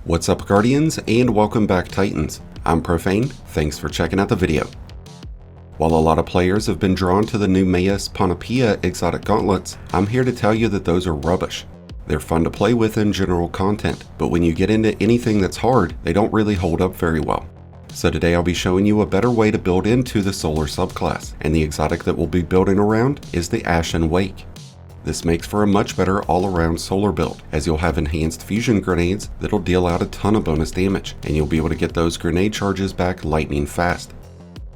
What's up, Guardians, and welcome back, Titans. I'm Profane, thanks for checking out the video. While a lot of players have been drawn to the new Mayas Panoplia exotic gauntlets, I'm here to tell you that those are rubbish. They're fun to play with in general content, but when you get into anything that's hard, they don't really hold up very well. So today I'll be showing you a better way to build into the solar subclass, and the exotic that we'll be building around is the Ashen Wake. This makes for a much better all-around solar build, as you'll have enhanced fusion grenades that'll deal out a ton of bonus damage, and you'll be able to get those grenade charges back lightning fast.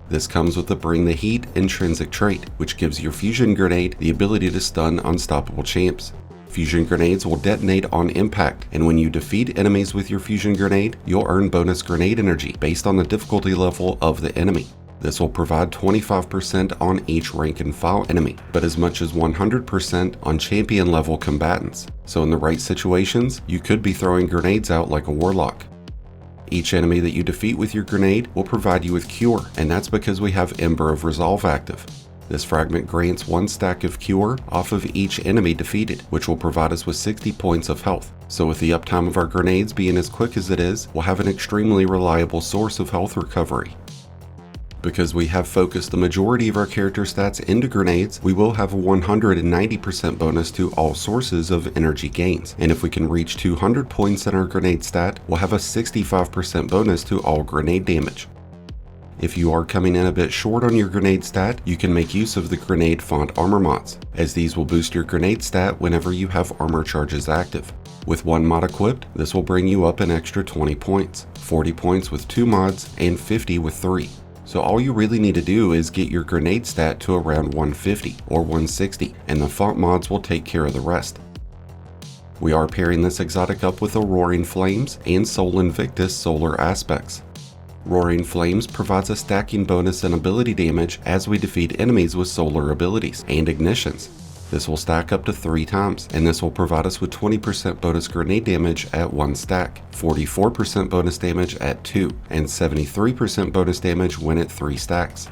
This comes with the Bring the Heat intrinsic trait, which gives your fusion grenade the ability to stun unstoppable champs. Fusion grenades will detonate on impact, and when you defeat enemies with your fusion grenade, you'll earn bonus grenade energy based on the difficulty level of the enemy. This will provide 25% on each rank and file enemy, but as much as 100% on champion level combatants. So in the right situations, you could be throwing grenades out like a warlock. Each enemy that you defeat with your grenade will provide you with Cure, and that's because we have Ember of Resolve active. This fragment grants 1 stack of Cure off of each enemy defeated, which will provide us with 60 points of health. So with the uptime of our grenades being as quick as it is, we'll have an extremely reliable source of health recovery. Because we have focused the majority of our character stats into grenades, we will have a 190% bonus to all sources of energy gains, and if we can reach 200 points in our grenade stat, we'll have a 65% bonus to all grenade damage. If you are coming in a bit short on your grenade stat, you can make use of the grenade font armor mods, as these will boost your grenade stat whenever you have armor charges active. With 1 mod equipped, this will bring you up an extra 20 points, 40 points with 2 mods, and 50 with 3. So all you really need to do is get your grenade stat to around 150 or 160, and the font mods will take care of the rest. We are pairing this exotic up with the Roaring Flames and Sol Invictus solar aspects. Roaring Flames provides a stacking bonus and ability damage as we defeat enemies with solar abilities and ignitions. This will stack up to 3 times, and this will provide us with 20% bonus grenade damage at 1 stack, 44% bonus damage at 2, and 73% bonus damage when at 3 stacks.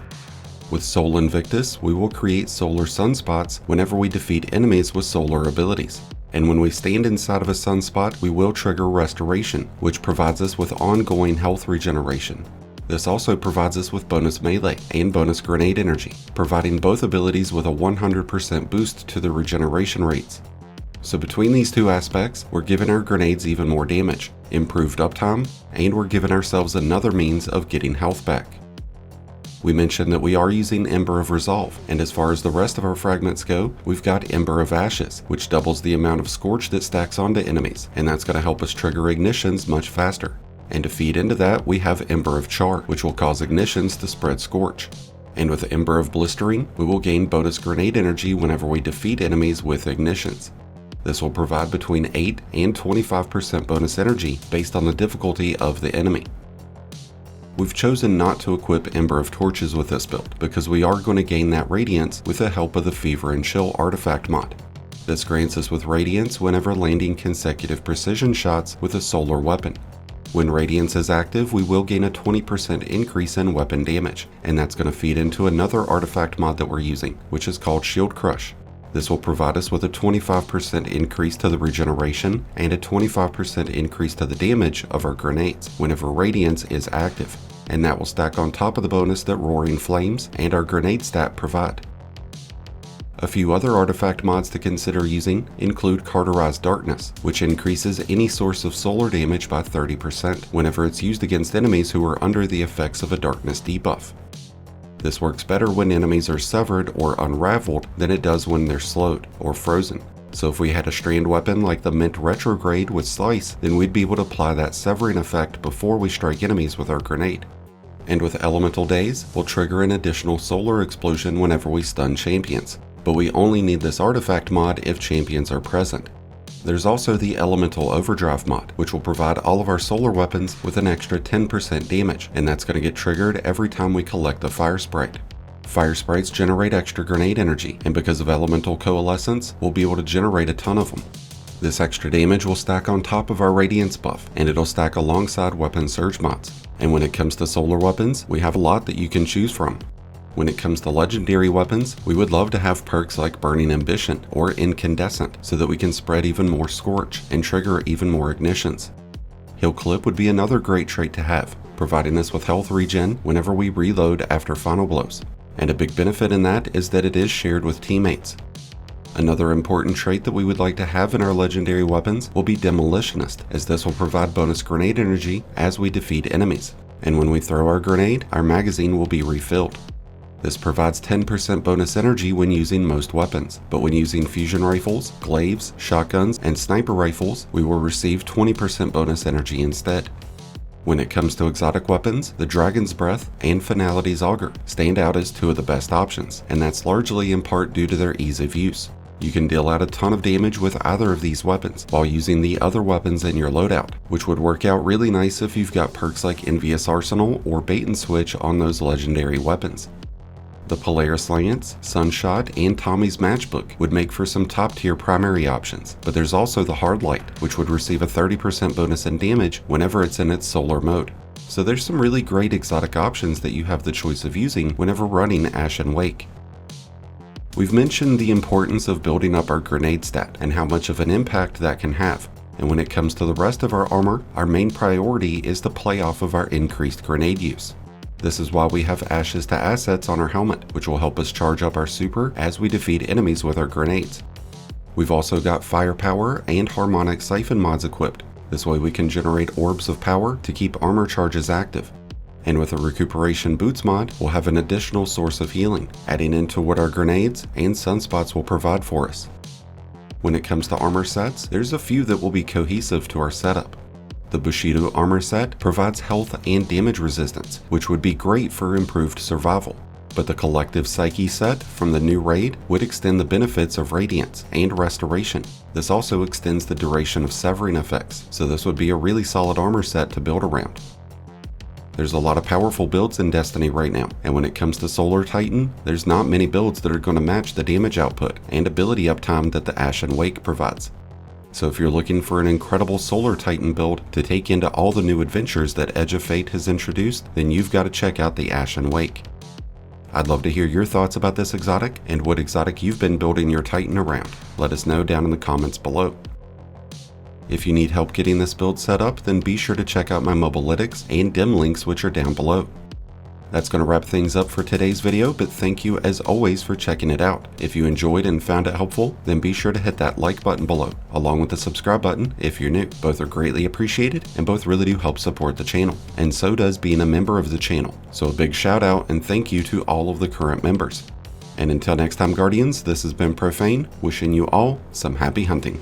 With Sol Invictus, we will create solar sunspots whenever we defeat enemies with solar abilities. And when we stand inside of a sunspot, we will trigger Restoration, which provides us with ongoing health regeneration. This also provides us with bonus melee and bonus grenade energy, providing both abilities with a 100% boost to the regeneration rates. So between these two aspects, we're giving our grenades even more damage, improved uptime, and we're giving ourselves another means of getting health back. We mentioned that we are using Ember of Resolve, and as far as the rest of our fragments go, we've got Ember of Ashes, which doubles the amount of Scorch that stacks onto enemies, and that's going to help us trigger ignitions much faster. And to feed into that, we have Ember of Char, which will cause ignitions to spread Scorch. And with Ember of Blistering, we will gain bonus grenade energy whenever we defeat enemies with ignitions. This will provide between 8 and 25% bonus energy based on the difficulty of the enemy. We've chosen not to equip Ember of Torches with this build, because we are going to gain that Radiance with the help of the Fever and Chill artifact mod. This grants us with Radiance whenever landing consecutive precision shots with a solar weapon. When Radiance is active, we will gain a 20% increase in weapon damage, and that's going to feed into another artifact mod that we're using, which is called Shield Crush. This will provide us with a 25% increase to the regeneration and a 25% increase to the damage of our grenades whenever Radiance is active, and that will stack on top of the bonus that Roaring Flames and our grenade stat provide. A few other artifact mods to consider using include Cauterized Darkness, which increases any source of solar damage by 30% whenever it's used against enemies who are under the effects of a darkness debuff. This works better when enemies are severed or unraveled than it does when they're slowed or frozen. So if we had a strand weapon like the Mint Retrograde with Slice, then we'd be able to apply that severing effect before we strike enemies with our grenade. And with Elemental Daze, we'll trigger an additional solar explosion whenever we stun champions. But we only need this artifact mod if champions are present. There's also the Elemental Overdrive mod, which will provide all of our solar weapons with an extra 10% damage, and that's going to get triggered every time we collect a Fire Sprite. Fire Sprites generate extra grenade energy, and because of Elemental Coalescence, we'll be able to generate a ton of them. This extra damage will stack on top of our Radiance buff, and it'll stack alongside Weapon Surge mods. And when it comes to solar weapons, we have a lot that you can choose from. When it comes to legendary weapons, we would love to have perks like Burning Ambition or Incandescent so that we can spread even more Scorch and trigger even more ignitions. Heal Clip would be another great trait to have, providing us with health regen whenever we reload after final blows. And a big benefit in that is that it is shared with teammates. Another important trait that we would like to have in our legendary weapons will be Demolitionist, as this will provide bonus grenade energy as we defeat enemies. And when we throw our grenade, our magazine will be refilled. This provides 10% bonus energy when using most weapons, but when using fusion rifles, glaives, shotguns, and sniper rifles, we will receive 20% bonus energy instead. When it comes to exotic weapons, the Dragon's Breath and Finality's Augur stand out as two of the best options, and that's largely in part due to their ease of use. You can deal out a ton of damage with either of these weapons while using the other weapons in your loadout, which would work out really nice if you've got perks like Envious Arsenal or Bait and Switch on those legendary weapons. The Polaris Lance, Sunshot, and Tommy's Matchbook would make for some top tier primary options, but there's also the Hardlight, which would receive a 30% bonus in damage whenever it's in its solar mode. So there's some really great exotic options that you have the choice of using whenever running Ashen Wake. We've mentioned the importance of building up our grenade stat and how much of an impact that can have. And when it comes to the rest of our armor, our main priority is to play off of our increased grenade use. This is why we have Ashes to Assets on our helmet, which will help us charge up our super as we defeat enemies with our grenades. We've also got Firepower and Harmonic Siphon mods equipped. This way we can generate orbs of power to keep armor charges active. And with a Recuperation Boots mod, we'll have an additional source of healing, adding into what our grenades and sunspots will provide for us. When it comes to armor sets, there's a few that will be cohesive to our setup. The Bushido armor set provides health and damage resistance, which would be great for improved survival. But the Collective Psyche set from the new raid would extend the benefits of Radiance and Restoration. This also extends the duration of Severing effects, so this would be a really solid armor set to build around. There's a lot of powerful builds in Destiny right now, and when it comes to Solar Titan, there's not many builds that are going to match the damage output and ability uptime that the Ashen Wake provides. So if you're looking for an incredible Solar Titan build to take into all the new adventures that Edge of Fate has introduced, then you've got to check out the Ashen Wake. I'd love to hear your thoughts about this exotic and what exotic you've been building your Titan around. Let us know down in the comments below. If you need help getting this build set up, then be sure to check out my Mobilytics and dim links, which are down below. That's going to wrap things up for today's video, but thank you as always for checking it out. If you enjoyed and found it helpful, then be sure to hit that like button below, along with the subscribe button if you're new. Both are greatly appreciated, and both really do help support the channel, and so does being a member of the channel. So a big shout out and thank you to all of the current members. And until next time, Guardians, this has been Profane, wishing you all some happy hunting.